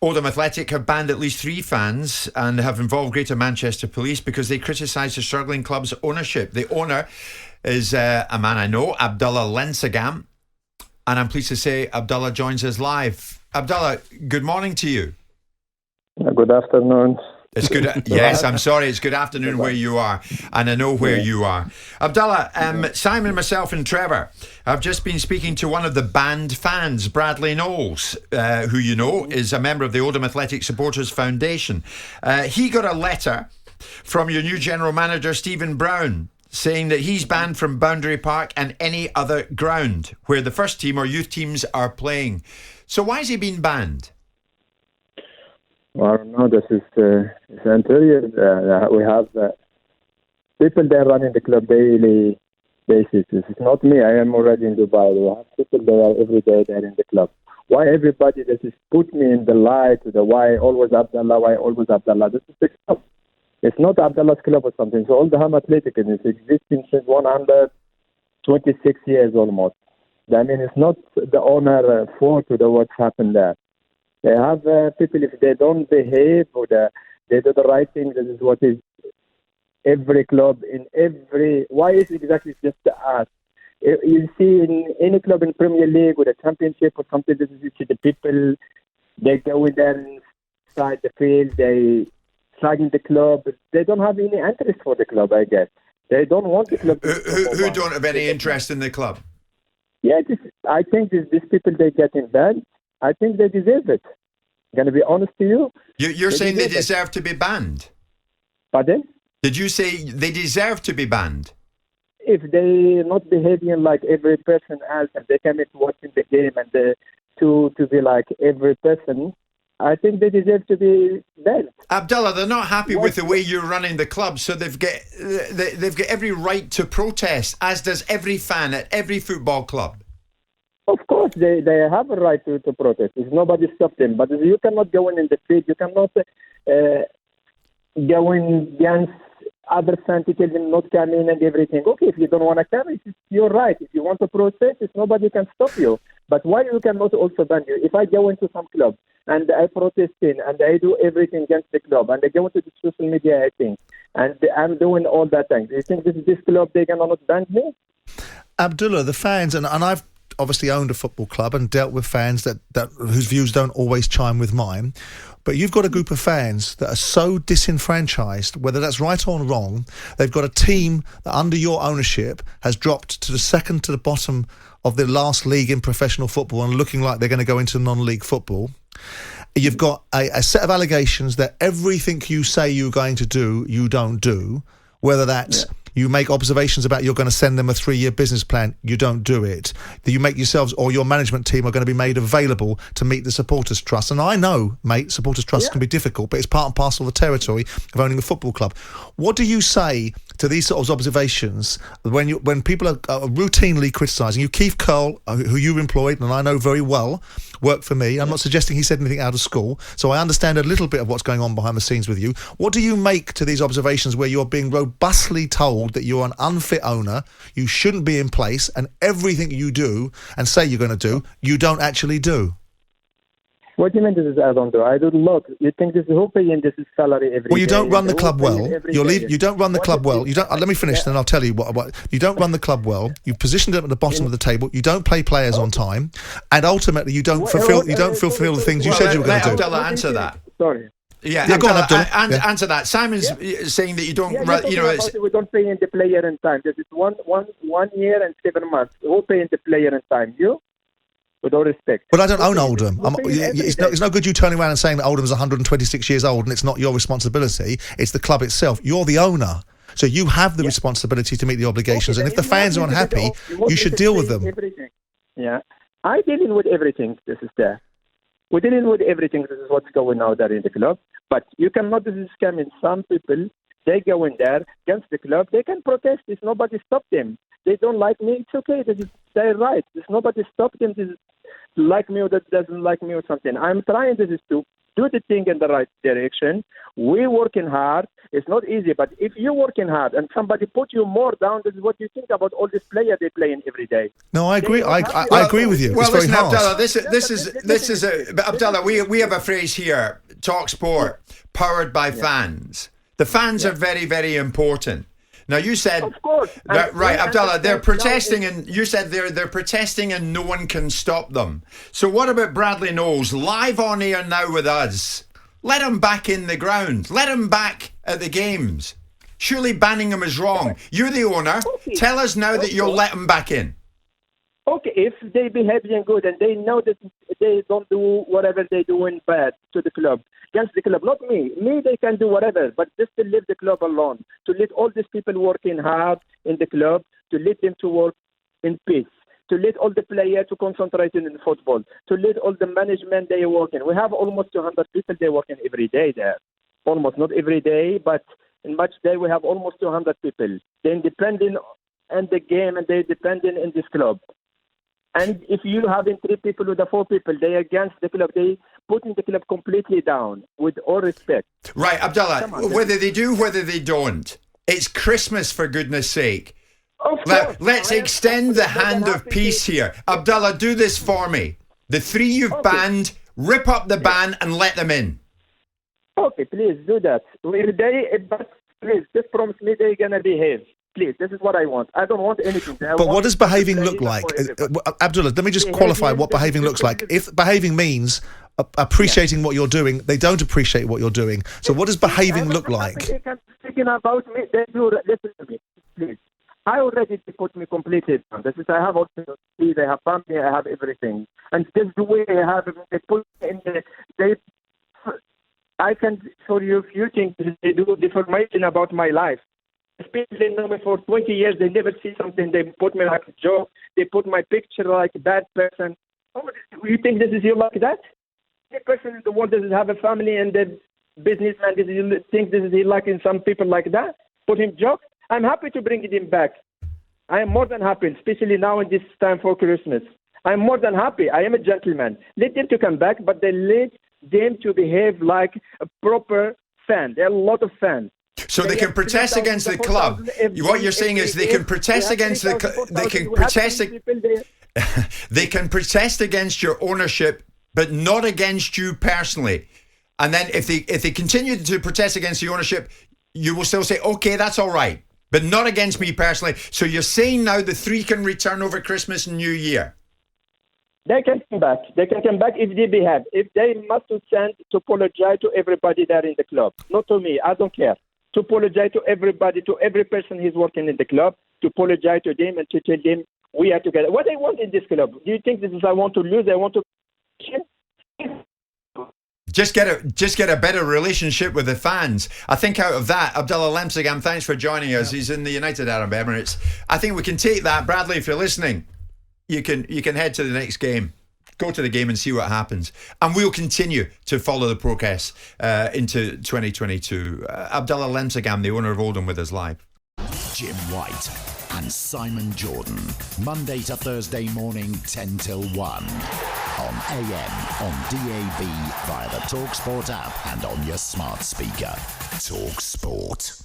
Oldham Athletic have banned at least 3 fans and have involved Greater Manchester Police because they criticised the struggling club's ownership. The owner is a man I know, Abdallah Lemsagam, and I'm pleased to say Abdallah joins us live. Abdallah, good morning to you. Good afternoon. It's good. Yes, I'm sorry. It's good afternoon where you are, and I know where you are. Abdallah, Simon, myself, and Trevor have just been speaking to one of the banned fans, Bradley Knowles, who you know is a member of the Oldham Athletic Supporters Foundation. He got a letter from your new general manager, Stephen Brown, saying that he's banned from Boundary Park and any other ground where the first team or youth teams are playing. So why has he been banned? Well, no, this is interior. We have people there running the club daily basis. This is not me. I am already in Dubai. We have people there every day there in the club. Why everybody this is put me in the light to the why always Abdallah? This is the club. It's not Abdallah's club or something. So Oldham Athletic is existing since 126 years almost. I mean, it's not the owner fault to what's happened there. They have people, if they don't behave or they do the right thing, this is what is every club in every... Why is it exactly just us? You see in any club in Premier League or the Championship or something, this is you see the people, they go in there inside the field, they slagging the club. They don't have any interest for the club, I guess. They don't want the club. Who don't have any interest in the club? Yeah, I think these people, they get in banned. I think they deserve it. I'm going to be honest to you. You're saying they deserve to be banned? Pardon? Did you say they deserve to be banned? If they're not behaving like every person else and they come in watching the game and to be like every person, I think they deserve to be banned. Abdallah, they're not happy with the way you're running the club, so they've got every right to protest, as does every fan at every football club. Of course, they have a right to protest. If nobody stopped them. But you cannot go in the field. You cannot go in against other fans to tell them not come in and everything. Okay, if you don't want to come, it's your right. If you want to protest, nobody can stop you. But why you cannot also ban you? If I go into some club and I protest in and I do everything against the club and I go into the social media, I think, and I'm doing all that thing, do you think this club, they cannot ban me? Abdullah, the fans, and I've obviously owned a football club and dealt with fans that whose views don't always chime with mine, but you've got a group of fans that are so disenfranchised, whether that's right or wrong. They've got a team that under your ownership has dropped to the second to the bottom of the last league in professional football and looking like they're going to go into non-league football. You've got a set of allegations that everything you say you're going to do, you don't do, whether that's you make observations about you're going to send them a 3-year business plan, you don't do it. That you make yourselves or your management team are going to be made available to meet the supporters' trust. And I know, mate, supporters' trust can be difficult, but it's part and parcel of the territory of owning a football club. What do you say to these sort of observations when people are routinely criticising you? Keith Curl, who you employed, and I know very well, worked for me. I'm not suggesting he said anything out of school, so I understand a little bit of what's going on behind the scenes with you. What do you make to these observations where you're being robustly told that you're an unfit owner, you shouldn't be in place, and everything you do and say you're going to do, you don't actually do? What do you mean this is I don't do? I do a lot. You think this is who paying this is salary every day? Well, you don't run the club well. You don't run the club well. You don't. Let me finish, then I'll tell you what. You don't run the club well. You've positioned it at the bottom of the table. You don't play players on time, and ultimately you don't fulfil. You don't fulfil the things you said you were going to do. Abdallah, answer that. Sorry. Yeah, go on, Abdullah. Answer that. Simon's saying that you don't. We don't pay in the player in time. This is 1 year and 7 months. Who pay in the player in time? You? With all respect. But I don't own Oldham. It's no good you turning around and saying that Oldham's 126 years old and it's not your responsibility. It's the club itself. You're the owner. So you have the responsibility to meet the obligations. And if the fans are unhappy, you should deal with them. Everything. Yeah. I'm dealing with everything. This is there. We're dealing with everything. This is what's going on there in the club. But you cannot scam in some people. They go in there against the club. They can protest if nobody stopped them. They don't like me. It's okay. This is their right. If nobody stopped them, this is like me or that doesn't like me or something. I'm trying this is to do the thing in the right direction. We're working hard. It's not easy, but if you're working hard and somebody put you more down, this is what you think about all these players they playing every day. No, I agree. I agree with you. Well, it's very listen, harsh. Abdallah, Abdallah, we have a phrase here, talkSPORT, powered by fans. The fans are very, very important. Now you said, of course, right, Abdallah, they're protesting, and you said they're protesting, and no one can stop them. So what about Bradley Knowles live on air now with us? Let him back in the ground. Let him back at the games. Surely banning him is wrong. You're the owner. Okay. Tell us now that you'll let him back in. Okay, if they behaving good and they know that they don't do whatever they doing bad to the club, against the club, not me. Me, they can do whatever, but just to leave the club alone, to let all these people working hard in the club, to let them to work in peace, to let all the players to concentrate in football, to let all the management they working. We have almost 200 people they working every day there. Almost, not every day, but in match day we have almost 200 people. They're depending on the game and they're depending in this club. And if you having 3 people with the 4 people, they against the club, they putting the club completely down, with all respect. Right, Abdallah, whether they do, whether they don't, it's Christmas, for goodness sake. Let's extend the hand of peace here. Abdallah, do this for me. The 3 you've banned, rip up the ban and let them in. Okay, please do that. But please, just promise me they're going to behave. Please, this is what I want. I don't want anything. But what does behaving look like? Abdullah, let me just qualify what behaving looks like. If behaving means appreciating what you're doing, they don't appreciate what you're doing. So what does behaving look like? Thinking about me, then you listen to me, please. I already put me completely down. This is, I have also, they have family, I have everything. And this is the way I have, they put in I can show you a few things they do information about my life. People know me for 20 years, they never see something, they put me like a joke, they put my picture like a bad person. Oh, you think this is you like that? The person in the world doesn't have a family and the businessman, you think this is he like in some people like that? Put him joke? I'm happy to bring him back. I am more than happy, especially now in this time for Christmas. I'm more than happy. I am a gentleman. Let them to come back, but they let them to behave like a proper fan. There are a lot of fans. So they can protest against the club. What you're saying is they can protest against the they can protest against your ownership, but not against you personally. And then if they continue to protest against the ownership, you will still say, okay, that's all right, but not against me personally. So you're saying now the 3 can return over Christmas and New Year. They can come back. They can come back if they behave. If they must send to apologize to everybody there in the club, not to me. I don't care. To apologize to everybody, to every person who's working in the club, to apologize to them and to tell them we are together. What I want in this club? Do you think this is I want to lose? I want to just get a better relationship with the fans. I think out of that, Abdallah Lemsagam, thanks for joining us. He's in the United Arab Emirates. I think we can take that. Bradley, if you're listening, you can head to the next game. Go to the game and see what happens. And we'll continue to follow the progress into 2022. Abdallah Lemsagam, the owner of Oldham, with us live. Jim White and Simon Jordan. Monday to Thursday morning, 10 till 1. On AM, on DAB, via the talkSPORT app and on your smart speaker. talkSPORT.